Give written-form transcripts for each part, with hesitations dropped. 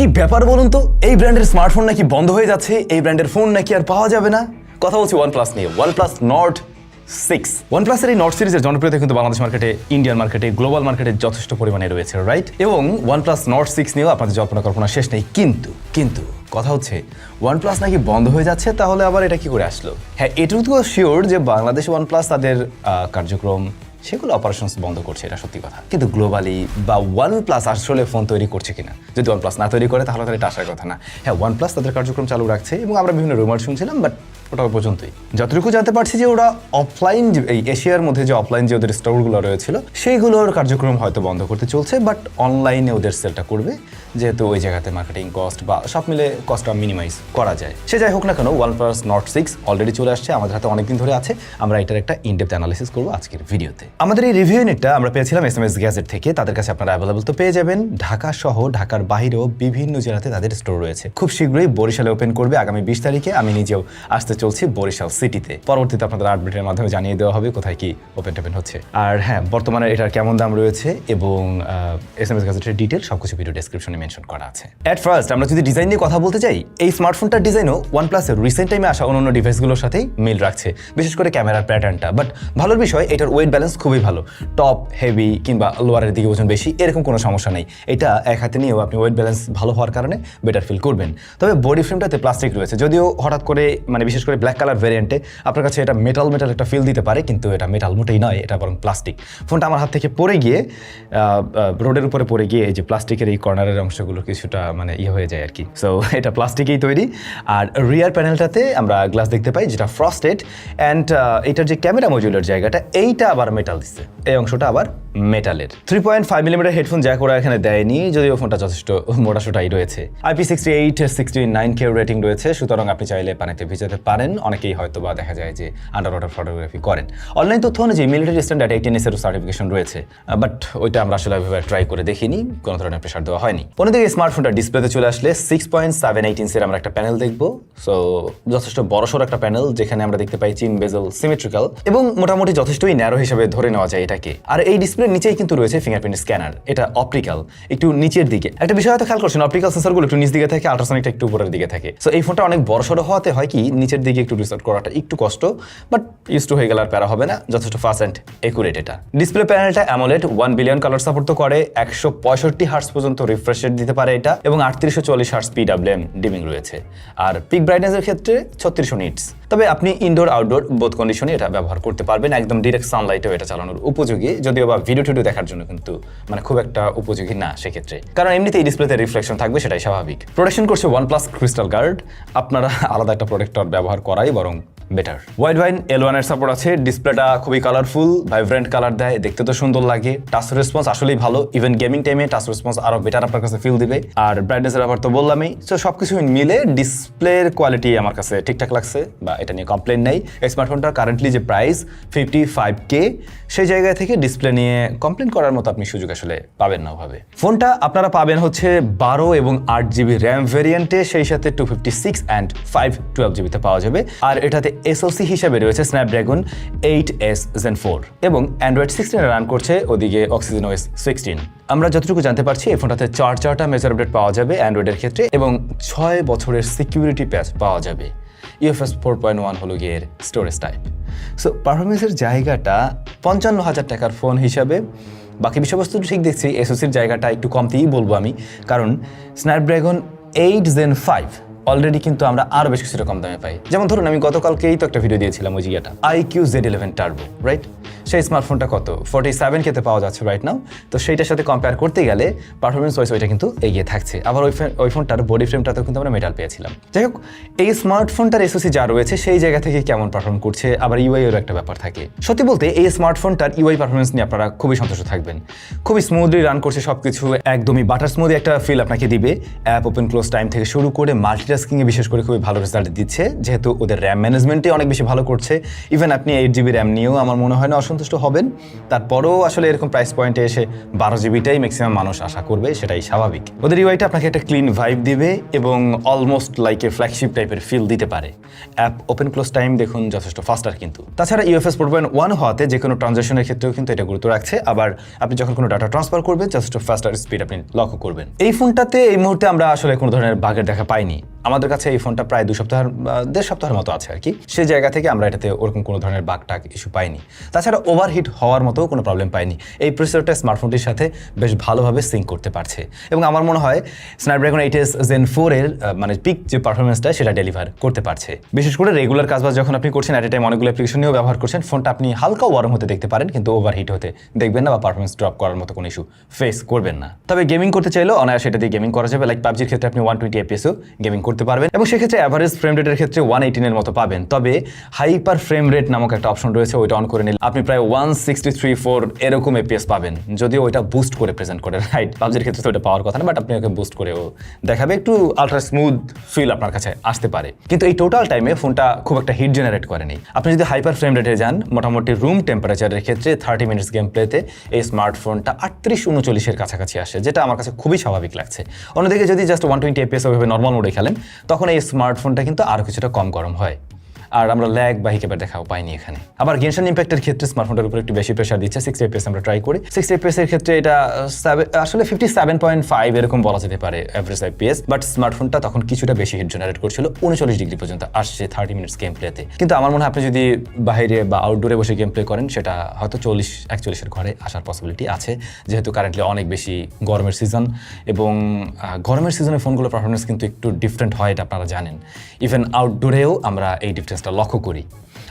কি ব্যাপার বলুন তো, এই ব্র্যান্ডের স্মার্টফোন নাকি বন্ধ হয়ে যাচ্ছে, এই ব্র্যান্ডের ফোন নাকি আর পাওয়া যাবে না। কথা বলছি OnePlus নিয়ে, OnePlus Nord 6। OnePlus এর এই Nord সিরিজের জনপ্রিয়তা কিন্তু বাংলাদেশ মার্কেটে, ইন্ডিয়ান মার্কেটে, গ্লোবাল মার্কেটে যথেষ্ট পরিমাণে রয়েছে, রাইট? এবং OnePlus Nord 6 নিয়েও আপনাদের জল্পনা কল্পনা শেষ নেই। কিন্তু কথা হচ্ছে OnePlus নাকি বন্ধ হয়ে যাচ্ছে, তাহলে আবার এটা কি করে আসলো? হ্যাঁ, এটুকু তো শিওর যে বাংলাদেশ OnePlus তাদের কার্যক্রম সেগুলো অপারেশনস বন্ধ করছে, এটা সত্যি কথা। কিন্তু গ্লোবালি বা OnePlus আসলে ফোন তৈরি করছে কিনা, যদি OnePlus না তৈরি করে তাহলে এটা আসার কথা না। হ্যাঁ, OnePlus তাদের কার্যক্রম চালু রাখছে এবং আমরা বিভিন্ন রুমার শুনছিলাম, বাট ওটা পর্যন্তই। যতটুকু জানতে পারছি যে ওরা অফলাইন, এই এশিয়ার মধ্যে যে অফলাইন যে ওদের স্টোরগুলো রয়েছিল সেইগুলোর কার্যক্রম হয়তো বন্ধ করতে চলছে, বাট অনলাইনে ওদের সেলটা করবে, যেহেতু ওই জায়গাতে মার্কেটিং কস্ট বা সব মিলে কস্টটা মিনিমাইজ করা যায়। সে যাই হোক না কেন, OnePlus Nord 6 অলরেডি চলে আসছে, আমাদের হাতে অনেকদিন ধরে আছে। আমরা এটার একটা ইনডেপথ অ্যানালিসিস করবো আজকের ভিডিওতে। আমাদের এই রিভিউ ইউনিটটা আমরা পেয়েছিলাম SMS গ্যাজেট থেকে। তাদের কাছে আপনারা অ্যাভেলেবল তো পেয়ে যাবেন, ঢাকা সহ ঢাকার বাইরেও বিভিন্ন জেলাতে তাদের স্টোর রয়েছে। খুব শীঘ্রই বরিশালে ওপেন করবে আগামী 20 তারিখে। আমি নিজেও আসতে চলছি বরিশাল সিটিতে। পরবর্তীতে আপনাদের আপডেটের মাধ্যমে জানিয়ে দেওয়া হবে কোথায় কি ওপেন হচ্ছে। আর হ্যাঁ, বর্তমানে এটার কেমন দাম রয়েছে এবং SMS গ্যাজেটের ডিটেল সবকিছু ভিডিও ডেসক্রিপশনে মেনশন করা আছে। এট ফার্স্ট আমরা যদি ডিজাইন নিয়ে কথা বলতে চাই, এই স্মার্টফোনটার ডিজাইনও OnePlus এর রিসেন্ট টাইমে আসা অন্যান্য ডিভাইসগুলোর সাথেই মিল রাখছে, বিশেষ করে ক্যামেরার প্যাটার্নটা। বাট ভালোর বিষয় এটার ওয়েট ব্যালেন্স খুবই ভালো। টপ হেভি কিংবা লোয়ারের দিকে ওজন বেশি এরকম কোনো সমস্যা নেই। এটা এক হাতে নিয়েও আপনি ওয়েট ব্যালেন্স ভালো হওয়ার কারণে বেটার ফিল করবেন। তবে বডি ফ্রেমটাতে প্লাস্টিক রয়েছে, যদিও হঠাৎ করে বিশেষ করে ব্ল্যাক কালার ভ্যারিয়েন্টে আপনার কাছে এটা মেটাল একটা ফিল দিতে পারে, কিন্তু এটা মেটাল মোটেই নয়, এটা বরং প্লাস্টিক। ফোনটা আমার হাত থেকে পড়ে গিয়ে রোডের উপরে পড়ে গিয়ে এই যে প্লাস্টিকের এই কর্নারের অংশগুলো কিছুটা হয়ে যায় আর কি। সো এটা প্লাস্টিকেই তৈরি। আর রিয়ার প্যানেলটাতে আমরা গ্লাস দেখতে পাই, যেটা ফ্রস্টেড। অ্যান্ড এটার যে ক্যামেরা মডিউলার জায়গাটা, এইটা আবার মেটাল দিচ্ছে, এই অংশটা আবার মেটালের। 3.5 মিলিমিটার হেডফোন জ্যাক ওরা এখানে দেয়নি, যদিও ফোনটা যথেষ্ট মোটাসোটাই রয়েছে। IP68 69K রেটিং রয়েছে, সুতরাং আপনি চাইলে পানিতে ভিজাতে পারেন। অনেকেই হয়তো বা দেখা যায় যে আন্ডার ওয়াটার ফটোগ্রাফি করেন। অনলাইন তথ্য অনুযায়ী মিলিটারি স্ট্যান্ডার্ড 18S এর সার্টিফিকেশন রয়েছে, বাট ওইটা আমরা আসলে ট্রাই করে দেখিনি, কোনো ধরনের প্রেশার দেওয়া হয়নি। অন্যদিকে স্মার্টফোনটা ডিসপ্লেতে চলে আসলে 6.78 ইঞ্চের আমরা একটা প্যানেল দেখবো। সো যথেষ্ট বড়সড় একটা প্যানেল, যেখানে আমরা দেখতে পাই চিন বেজেল সিমেট্রিক্যাল এবং মোটামুটি যথেষ্টই ন্যারো হিসেবে ধরে নেওয়া যায় এটাকে। আর এই ডিসপ্লের নিচেই কিন্তু রয়েছে ফিঙ্গারপ্রিন্ট স্ক্যানার, এটা অপটিক্যাল, একটু নিচের দিকে। একটা বিষয় হয়তো খেয়াল করছেন, অপটিক্যাল সেন্সরগুলো একটু নিচ দিকে থাকে, আল্ট্রাসনিকটা একটু উপরের দিকে থাকে। সো এই ফোনটা অনেক বড়সড় হওয়াতে হয় কি, নিচের দিকে একটু রিসার্চ করাটা একটু কষ্ট, বাট ইউজ টু হয়ে গেলে আর প্যারা হবে না, যথেষ্ট ফাস্ট অ্যান্ড একুরেট এটা। ডিসপ্লে প্যানেলটা অ্যামোলেড 1 বিলিয়ন কালার সাপোর্ট তো করে, 165 হার্টজ পর্যন্ত রিফ্রেশ রেট দিতে পারে এটা, এবং 3840 হার্টজ PWM ডিমিং রয়েছে। আর পিক ব্রাইটনেসের ক্ষেত্রে 3600 নিটস। তবে আপনি ইনডোর আউটডোর বোথ কন্ডিশনে এটা ব্যবহার করতে পারবেন, একদম ডিরেক্ট সানলাইটেও এটা চালানোর উপযোগী, যদিও বা ভিডিও টিডিও দেখার জন্য কিন্তু খুব একটা উপযোগী না সেক্ষেত্রে, কারণ এমনিতেই ডিসপ্লেতে রিফ্লেকশন থাকবে, সেটাই স্বাভাবিক। প্রোটেকশন করছে OnePlus ক্রিস্টাল গার্ড, আপনারা আলাদা একটা প্রোটেক্টর ব্যবহার করাই বরং বেটার। ওয়াইড ভাইন L1 এর সাপোর্ট আছে, ডিসপ্লেটা খুবই কালারফুল, ভাইব্রেন্ট কালার দেয়, দেখতে তো সুন্দর লাগে। টাচ রেসপন্স আসলেই ভালো, ইভেন গেমিং টাইমে টাচ রেসপন্স আরো বেটার আপনার কাছে ফিল দিবে। আর ব্রাইটনেসের ব্যাপার তো বললামই। সো সবকিছু মিলে ডিসপ্লের কোয়ালিটি আমার কাছে ঠিকঠাক লাগছে, বা এটা নিয়ে কমপ্লেন নেই। এই স্মার্টফোনটার কারেন্টলি যে প্রাইস 55K, সেই জায়গা থেকে ডিসপ্লে নিয়ে কমপ্লেন করার মতো আপনি সুযোগ আসলে পাবেন না ওভাবে। ফোনটা আপনারা পাবেন হচ্ছে 12 এবং 8GB র্যাম ভেরিয়েন্টে, সেই সাথে 256 অ্যান্ড 512GB তে পাওয়া যাবে। আর এটাতে SoC হিসাবে রয়েছে স্ন্যাপড্রাগন 8S Gen 4 এবং অ্যান্ড্রয়েড 16 রান করছে, ওদিকে OxygenOS 16। আমরা যতটুকু জানতে পারছি এই ফোনটাতে 4টা মেজর আপডেট পাওয়া যাবে অ্যান্ড্রয়েডের ক্ষেত্রে, এবং 6 বছরের সিকিউরিটি প্যাচ পাওয়া যাবে। UFS 4.1 হলো গিয়ে স্টোরেজ টাইপ। সো পারফরমেন্সের জায়গাটা 55,000 টাকার ফোন হিসাবে, বাকি বিষয়বস্তু ঠিক দেখছি। SoCর জায়গাটা একটু কমতেই বলবো আমি, কারণ স্ন্যাপড্রাগন 8 Gen 5 অলরেডি কিন্তু আমরা আরো বেশ কিছুটা কম দামে পাই। যেমন ধরুন, আমি গতকালকেই তো একটা ভিডিও দিয়েছিলাম ওই জিয়াটা IQ Z11 টার্বো, রাইট? সেই স্মার্টফোনটা কত 47K তে পাওয়া যাচ্ছে রাইট নাও। তো সেইটার সাথে কম্পেয়ার করতে গেলে পারফরমেন্স ওয়াইজ ওইটা কিন্তু এগিয়ে থাকছে। আবার ওই ফোনটার বডি ফ্রেমটাতেও কিন্তু আমরা মেটাল পেয়েছিলাম। যাই হোক, এই স্মার্টফোনটার SoC যা রয়েছে সেই জায়গা থেকে কেমন পারফর্ম করছে, আবার UI এর একটা ব্যাপার থাকে। সত্যি বলতে এই স্মার্টফোনটার UI পারফরমেন্স নিয়ে আপনারা খুবই সন্তুষ্ট থাকবেন। খুবই স্মুথলি রান করছে সবকিছু, একদমই বাটার স্মুথ একটা ফিল আপনাকে দিবে। অ্যাপ ওপেন ক্লোজ টাইম থেকে শুরু করে মাল্টিটাস্কিং মাল্টিটাস্কিংয়ে বিশেষ করে খুবই ভালো রেজাল্ট দিচ্ছে, যেহেতু ওদের র্যাম ম্যানেজমেন্টে অনেক বেশি ভালো করছে। ইভেন আপনি 8GB র্যাম নিয়েও আমার মনে হয় না অসন্তুষ্ট হবেন। তারপরেও আসলে এরকম প্রাইস পয়েন্টে এসে 12GBটাই ম্যাক্সিমাম মানুষ আশা করবে, সেটাই স্বাভাবিক। ওদের ইউআইটা আপনাকে একটা ক্লিন ভাইব দিবে এবং অলমোস্ট লাইক এ ফ্ল্যাগশিপ টাইপের ফিল দিতে পারে। অ্যাপ ওপেন ক্লোজ টাইম দেখুন যথেষ্ট ফাস্টার কিন্তু। তাছাড়া UFS 4.1 হওয়াতে যে কোনো ট্রানজ্যাকশনের ক্ষেত্রেও কিন্তু এটা গুরুত্ব রাখছে। আবার আপনি যখন কোনো ডাটা ট্রান্সফার করবেন যথেষ্ট ফাস্টার স্পিড আপনি লক্ষ্য করবেন। এই ফোনটাতে এই মুহূর্তে আমরা আসলে কোনো ধরনের বাগের দেখা পাইনি। আমাদের কাছে এই ফোনটা প্রায় 1.5 সপ্তাহের মতো আছে আর কি। সেই জায়গা থেকে আমরা এটাতে ওরকম কোনো ধরনের বাগ টাগ ইস্যু পাইনি। তাছাড়া ওভারহিট হওয়ার মতো কোনো প্রবলেম পাইনি। এই প্রসেসরটা স্মার্টফোনটির সাথে বেশ ভালোভাবে সিঙ্ক করতে পারছে এবং আমার মনে হয় স্ন্যাপড্রাগন 8s Gen 4 এর মানে পিক যে পারফরমেন্সটা সেটা ডেলিভার করতে পারছে। বিশেষ করে রেগুলার কাজবাজ যখন আপনি করছেন, অ্যাট এ টাইম অনেকগুলো অ্যাপ্লিকেশন নিয়েও ব্যবহার করছেন, ফোনটা আপনি হালকা ওয়ার্ম হতে দেখতে পারেন কিন্তু ওভারহিট হতে দেখবেন না বা পারফরমেন্স ড্রপ করার মতো কোনো ইস্যু ফেস করবেন না। তবে গেমিং করতে চাইলেও অনায়াসে এটা দিয়ে গেমিং করা যাবে। লাইক পাবজির ক্ষেত্রে আপনি 120 FPS-ও গেমিং করতে পারবেন এবং সেক্ষেত্রে অ্যাভারেজ ফ্রেম রেটের ক্ষেত্রে 118 এর মতো পাবেন। তবে হাইপার ফ্রেম রেট নামক একটা অপশন রয়েছে, ওইটা অন করে নিলে আপনি প্রায় 163.4 এরকম FPS পাবেন, যদিও ওইটা বুস্ট করে প্রেজেন্ট করে। রাইট, পাবজির ক্ষেত্রে তো ওটা পাওয়ার কথা না, বাট আপনি ওকে বুস্ট করেও দেখাবে, একটু আলট্রা স্মুথ ফিল আপনার কাছে আসতে পারে। কিন্তু এই টোটাল টাইমে ফোনটা খুব একটা হিট জেনারেট করেনি। আপনি যদি হাইপার ফ্রেম রেটে যান, মোটামুটি রুম টেম্পারেচারের ক্ষেত্রে 30 মিনিটস গেম প্লেতে এই স্মার্টফোনটা 38-39 কাছাকাছি আসে, যেটা আমার কাছে খুবই স্বাভাবিক লাগছে। অন্যদিকে যদি জাস্ট 120 FPS ওইভাবে নর্মাল মোডে খেলেন, তখন এই স্মার্টফোনটা কিন্তু আরও কিছুটা কম গরম হয়। আর আমরা ল্যাগ বা হিকেবার দেখাও পাইনি এখানে। আবার গেনশন ইম্প্যাক্টের ক্ষেত্রে স্মার্টফোনটার উপর একটু বেশি প্রেশার দিচ্ছে। 60 FPS আমরা ট্রাই করি। 60 FPS এর ক্ষেত্রে এটা আসলে 57.5 এরকম বলা যেতে পারে এভারেজ FPS, বাট স্মার্টফোনটা তখন কিছুটা বেশি হিট জেনারেট করছিল। 39 ডিগ্রি পর্যন্ত আসছে 30 মিনিটস গেম প্লেতে। কিন্তু আমার মনে হয় আপনি যদি বাইরে বা আউটডোরে বসে গেম প্লে করেন, সেটা হয়তো 40-41 ঘরে আসার পসিবিলিটি আছে, যেহেতু কারেন্টলি অনেক বেশি গরমের সিজন এবং গরমের সিজনের ফোনগুলোর পারফরমেন্স কিন্তু একটু ডিফারেন্ট হয়, এটা আপনারা জানেন। ইভেন আউটডোরেও আমরা এই ডিফারেন্সটা লক্ষ্য করি।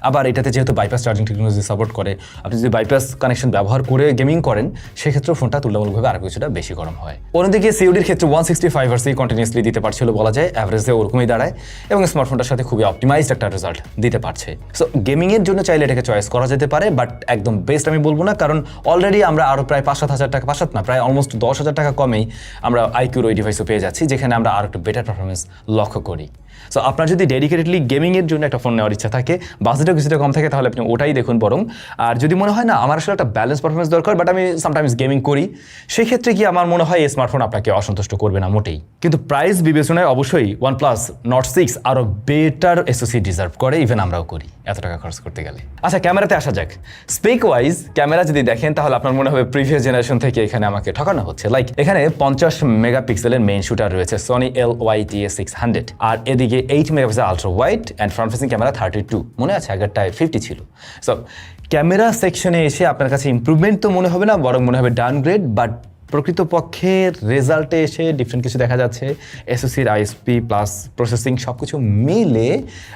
আবার এটাতে যেহেতু বাইপাস চার্জিং টেকনোলজি সাপোর্ট করে, আপনি যদি বাইপাস কানেকশন ব্যবহার করে গেমিং করেন, সেক্ষেত্রে ফোনটা তুলনামূলকভাবে আরও কিছুটা বেশি গরম হয়। অন্যদিকে সিওডির ক্ষেত্রে 165 Hz কন্টিনিউসলি দিতে পারছিল বলা যায়, অ্যাভারেজে ওরকমই দাঁড়ায় এবং স্মার্টফোনটার সাথে খুবই অপটিমাইজড একটা রেজাল্ট দিতে পারছে। সো গেমিংয়ের জন্য চাইলে এটাকে চয়েস করা যেতে পারে, বাট একদম বেস্ট আমি বলবো না, কারণ অলরেডি আমরা আরও প্রায় 5-7 হাজার টাকা, 5-7 না, প্রায় অলমোস্ট 10,000 টাকা কমেই আমরা আইকিউর ওই ডিভাইসও পেয়ে যাচ্ছি, যেখানে আমরা আরও একটু বেটার পারফরমেন্স লক্ষ্য করি। সো আপনার যদি ডেডিকেটেডলি গেমিংয়ের জন্য একটা ফোন নেওয়ার ইচ্ছা থাকে, বাজেটও কিছুটা কম থাকে, তাহলে আপনি ওটাই দেখুন বরং। আর যদি মনে হয় না আমার আসলে একটা ব্যালেন্স পারফরমেন্স দরকার, বাট আমি সামটাইমস গেমিং করি, সেক্ষেত্রে কি আমার মনে হয় এই স্মার্টফোন আপনাকে অসন্তুষ্ট করবে না মোটেই। কিন্তু প্রাইস বিবেচনায় অবশ্যই OnePlus Nord 6 আরও বেটার SoC ডিজার্ভ করে, ইভেন আমরাও করি এত টাকা খরচ করতে গেলে। আচ্ছা, ক্যামেরাতে আসা যাক। স্পেক ওয়াইজ ক্যামেরা যদি দেখেন, তাহলে আপনার মনে হবে প্রিভিয়াস জেনারেশন থেকে এখানে আমাকে ঠকানো হচ্ছে। লাইক এখানে 50 মেগাপিক্সেলের মেইন শুটার রয়েছে, Sony LY-TS600, আর এদিকে 8 megapixel ultra wide and front facing camera 32। মনে আছে আগেরটায় 50 ছিল। সো ক্যামেরা সেকশনে এসে আপনার কাছে ইমপ্রুভমেন্ট তো মনে হবে না, বরং মনে হবে ডাউনগ্রেড, বাট প্রকৃতপক্ষে রেজাল্টে এসে ডিফারেন্ট কিছু দেখা যাচ্ছে। এসওসির ISP প্লাস প্রসেসিং সব কিছু মিলে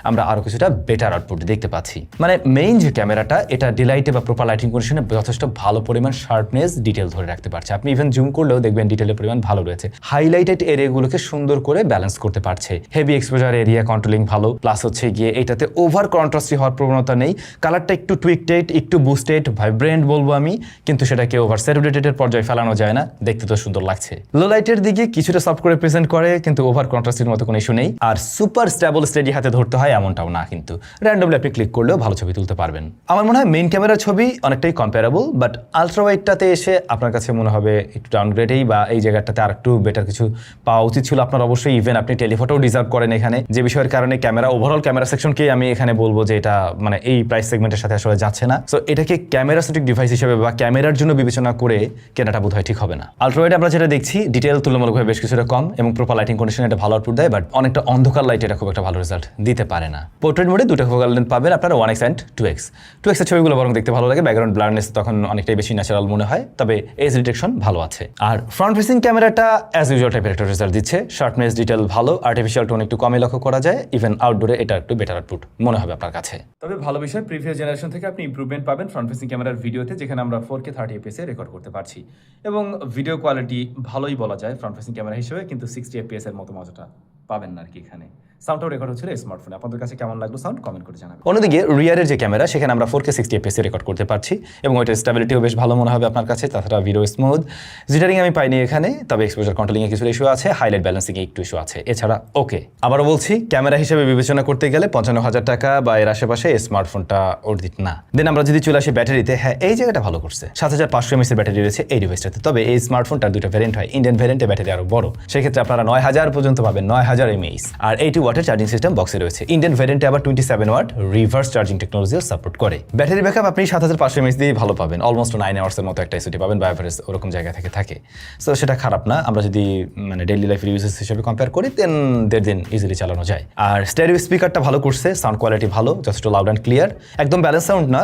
আমরা আরও কিছুটা বেটার আউটপুট দেখতে পাচ্ছি। মানে মেইন যে ক্যামেরাটা, এটা ডিলাইটে বা প্রপার লাইটিং কন্ডিশনে যথেষ্ট ভালো পরিমাণ শার্পনেস, ডিটেল ধরে রাখতে পারছে। আপনি ইভেন জুম করলেও দেখবেন ডিটেলের পরিমাণ ভালো রয়েছে। হাইলাইটেড এরিয়াগুলোকে সুন্দর করে ব্যালেন্স করতে পারছে। হেভি এক্সপোজার এরিয়া কন্ট্রোলিং ভালো, প্লাস হচ্ছে গিয়ে এটাতে ওভার কন্ট্রাস্টি হওয়ার প্রবণতা নেই। কালারটা একটু টুইকটেড, একটু বুস্টেড, ভাইব্রেন্ট বলবো আমি, কিন্তু সেটাকে ওভার স্যাচুরেটেডের পর্যায়ে ফেলানো যায় না, দেখতে তো সুন্দর লাগছে। লো লাইটের দিকে কিছুটা সফট করে প্রেজেন্ট করে, কিন্তু ওভার কন্ট্রাস্টের মতো কোনো ইস্যু নেই। আর সুপার স্টেবল স্টেডি হাতে ধরতে হয় এমনটাও না, কিন্তু র্যান্ডমলি আপনি ক্লিক করলেও ভালো ছবি তুলতে পারবেন। আমার মনে হয় মেইন ক্যামেরার ছবি অনেকটাই কম্পারেবল, বাট আলট্রা ওয়াইডটাতে এসে আপনার কাছে মনে হবে একটু ডাউনগ্রেডেই, বা এই জায়গাটাতে আর একটু বেটার কিছু পাওয়া উচিত ছিল আপনার অবশ্যই। ইভেন আপনি টেলিফটোও ডিজার্ভ করেন এখানে, যে বিষয়ের কারণে ক্যামেরা ওভারঅল ক্যামেরা সেকশনকেই আমি এখানে বলবো যে এটা মানে এই প্রাইস সেগমেন্টের সাথে আসলে যাচ্ছে না। সো এটাকে ক্যামেরা সেটিক ডিভাইস হিসেবে বা ক্যামেরার জন্য বিবেচনা করে কেনাটা বোধহয় ঠিক হবে না। আলট্রা ওয়াইড আমরা যেটা দেখছি, ডিটেল তুলনামূলকভাবে বেশ কিছুটা কম এবং প্রপার লাইটিং কন্ডিশনে এটা ভালো আউটপুট দেয়, বাট অনেকটা অন্ধকার লাইটে এটা খুব একটা ভালো রেজাল্ট দিতে পারে না। পোর্ট্রেট মোডে দুটো ফোকাল লেন্থ পাবেন আপনারা, 1x অ্যান্ড 2x। 2x এর ছবিগুলো বরং দেখতে ভালো লাগে, ব্যাকগ্রাউন্ড ব্লারনেস তখন অনেকটাই বেশি ন্যাচারাল মনে হয়, তবে এজ ডিটেকশন ভালো আছে। আর ফ্রন্ট ফেসিং ক্যামেরাটা অ্যাজ ইউজুয়াল টাইপের একটা রেজাল্ট দিচ্ছে, শার্পনেস ডিটেল ভালো, আর্টিফিশিয়াল টোন একটু কমই লক্ষ্য করা যায়, ইভেন আউটডোরে এটা একটু বেটার আউটপুট মনে হবে আপনার কাছে। তবে ভালো বিষয়, প্রিভিয়াস জেনারেশন থেকে আপনি ইমপ্রুভমেন্ট পাবেন ফ্রন্ট ফেসিং ক্যামেরার ভিডিওতে, যেখানে আমরা 4K 30 fps এ রেকর্ড করতে পারছি এবং ভিডিও কোয়ালিটি ভালোই বলা যায় ফ্রন্ট ফেসিং ক্যামেরা হিসেবে, কিন্তু 60 fps এর মতো মজাটা পাবেন না আর কি এখানে। সাউন্ডটাও রেকর্ড হচ্ছিল এই স্মার্টফোনে। আপনাদের কাছে কেমন লাগলো সাউন্ড কমেন্ট করে জানাবেন। অন্যদিকে রিয়ারের যে ক্যামেরা সেখানে আমরা 4K 60 fps রেকর্ড করতে পারছি এবং ওইটার স্টেবিলিটিও বেশ ভালো মনে হবে আপনার কাছে। তাছাড়া ভিডিও স্মুথ, জিটারিং আমি পাইনি এখানে, তবে এক্সপোজার কন্ট্রোলিংয়ে কিছু ইস্যু আছে, হাইলাইট ব্যালেন্সিংয়ে একটু ইস্যু আছে, এছাড়া ওকে। আবারও বলছি, ক্যামেরা হিসেবে বিবেচনা করতে গেলে 55,000 টাকা বা এর আশেপাশে এই স্মার্টফোনটা অর্ধিত না। দেন আমরা যদি চলে আসি ব্যাটারিতে, হ্যাঁ এই জায়গাটা ভালো করছে, 7500 mAh ব্যাটারি রয়েছে এই ডিভাইসটাতে। তবে এই স্মার্টফোনটার দুটো ভ্যারিয়েন্ট হয়, ইন্ডিয়ান ভ্যারিয়েন্টে ব্যাটারি আরো বড়, সেক্ষেত্রে আপনারা 9000 পর্যন্ত পাবেন, 9000 mAh। আর 80 ওয়াটের চার্জিং সিস্টেম বক্সে রয়েছে। ইন্ডিয়ান ভ্যারিয়েন্টে আবার 27 ওয়াট রিভার্স চার্জিং টেকনোলজিও সাপোর্ট করে। ব্যাটারি ব্যাকআপ আপনি 7500 mAh দিয়ে ভালো পাবেন, অলমোস্ট 9 আওয়ার্সের মতো একটা এসওটি পাবেন বা এভারেজ ওরকম জায়গা থেকে থাকে। সো সেটা খারাপ না, আমরা যদি মানে ডেইলি লাইফের ইউজেস হিসেবে কম্পেয়ার করি দেন 1.5 দিন ইজিলি চালানো যায়। আর স্টেরিও স্পিকারটা ভালো করছে, সাউন্ড কোয়ালিটি ভালো, যথেষ্ট লাউড অ্যান্ড ক্লিয়ার, একদম ব্যালেন্স সাউন্ড না,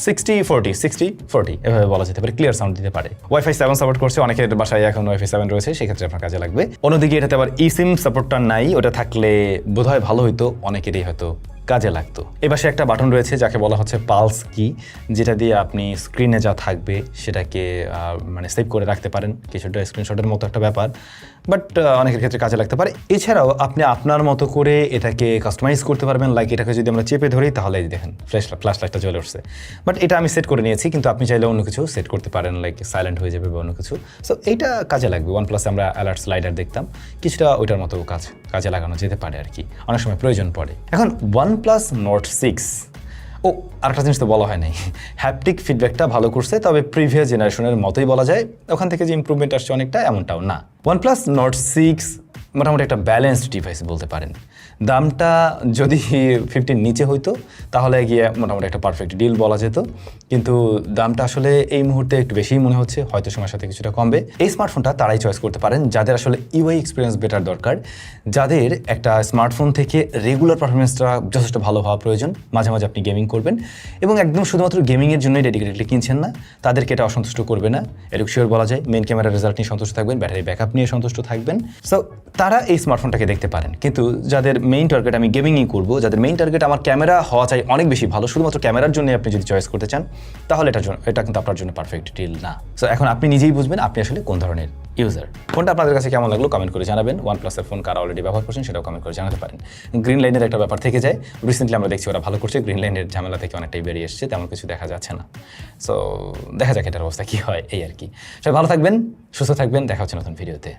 60-40 এভাবে বলা যেতে পারে, ক্লিয়ার সাউন্ড দিতে পারে। ওয়াইফাই 7 সাপোর্ট করছে, অনেকের বাসায় এখন ওয়াইফাই 7 রয়েছে, সেক্ষেত্রে আপনার কাজে লাগবে। অন্যদিকে এটাতে আবার eSIM সাপোর্টটা নাই, ওটা থাকলে বোধহয় ভালো হইতো, অনেকেরই হয়তো কাজে লাগতো। এ পাশে একটা বাটন রয়েছে যাকে বলা হচ্ছে পালস কি, যেটা দিয়ে আপনি স্ক্রিনে যা থাকবে সেটাকে মানে সেভ করে রাখতে পারেন, কিছুটা স্ক্রিনশটের মতো একটা ব্যাপার, বাট অনেকের ক্ষেত্রে কাজে লাগতে পারে। এছাড়াও আপনি আপনার মতো করে এটাকে কাস্টমাইজ করতে পারবেন, লাইক এটাকে যদি আমরা চেপে ধরি তাহলে দেখেন ফ্ল্যাশ লাইটটা জ্বলে উঠছে, বাট এটা আমি সেট করে নিয়েছি, কিন্তু আপনি চাইলে অন্য কিছু সেট করতে পারেন, লাইক সাইলেন্ট হয়ে যাবে বা অন্য কিছু। সো এইটা কাজে লাগবে। OnePlus আমরা অ্যালার্ট স্লাইডার দেখতাম, কিছুটা ওইটার মতো কাজে লাগানো যেতে পারে আর কি, অনেক সময় প্রয়োজন পড়ে। এখন OnePlus Nord 6, ও আরেকটা জিনিস তো বলা হয় নাই, হ্যাপটিক ফিডব্যাকটা ভালো করছে, তবে প্রিভিয়াস জেনারেশনের মতোই বলা যায়, ওখান থেকে যে ইমপ্রুভমেন্ট আসছে অনেকটা এমনটাও না। OnePlus Nord 6 মোটামুটি একটা ব্যালেন্সড ডিভাইস বলতে পারেন। দামটা যদি 50 নিচে হইতো তাহলে গিয়ে মোটামুটি একটা পারফেক্ট ডিল বলা যেত, কিন্তু দামটা আসলে এই মুহূর্তে একটু বেশিই মনে হচ্ছে, হয়তো সময়ের সাথে কিছুটা কমবে। এই স্মার্টফোনটা তারাই চয়েস করতে পারেন যাদের আসলে ইউআই এক্সপিরিয়েন্স বেটার দরকার, যাদের একটা স্মার্টফোন থেকে রেগুলার পারফরমেন্সটা যথেষ্ট ভালো হওয়া প্রয়োজন, মাঝে মাঝে আপনি গেমিং করবেন এবং একদম শুধুমাত্র গেমিংয়ের জন্যই ডেডিকেটেডলি কিনছেন না, তাদেরকে এটা অসন্তুষ্ট করবে না, এটুকু শিওর বলা যায়। মেন ক্যামেরার রেজাল্ট নিয়ে সন্তুষ্ট থাকবেন, ব্যাটারি ব্যাকআপ নিয়ে সন্তুষ্ট থাকবেন, সো তারা এই স্মার্টফোনটাকে দেখতে পারেন। কিন্তু যাদের মেইন টার্গেট আমি গেমিংই করবো, যাদের মেইন টার্গেট আমার ক্যামেরা হওয়া চাই অনেক বেশি ভালো, শুধুমাত্র ক্যামেরার জন্য আপনি যদি চয়েস করতে চান তাহলে এটা কিন্তু আপনার জন্য পারফেক্ট ডিল না। সো এখন আপনি নিজেই বুঝবেন আপনি আসলে কোন ধরনের ইউজার। ফোনটা আপনাদের কাছে কেমন লাগলো কমেন্ট করে জানাবেন। OnePlus-এর ফোন কারা অলরেডি ব্যবহার করছেন সেটাও কমেন্ট করে জানাতে পারেন। গ্রিন লাইনের একটা ব্যাপার থেকে যায়, রিসেন্টলি আমরা দেখছি ওরা ভালো করছে, গ্রিন লাইনের ঝামেলা থেকে অনেকটাই বেরিয়ে এসছে, তেমন কিছু দেখা যাচ্ছে না। সো দেখা যাক এটার অবস্থা কী হয়, এই আর কি। সবাই ভালো থাকবেন, সুস্থ থাকবেন, দেখা হচ্ছে নতুন ভিডিওতে।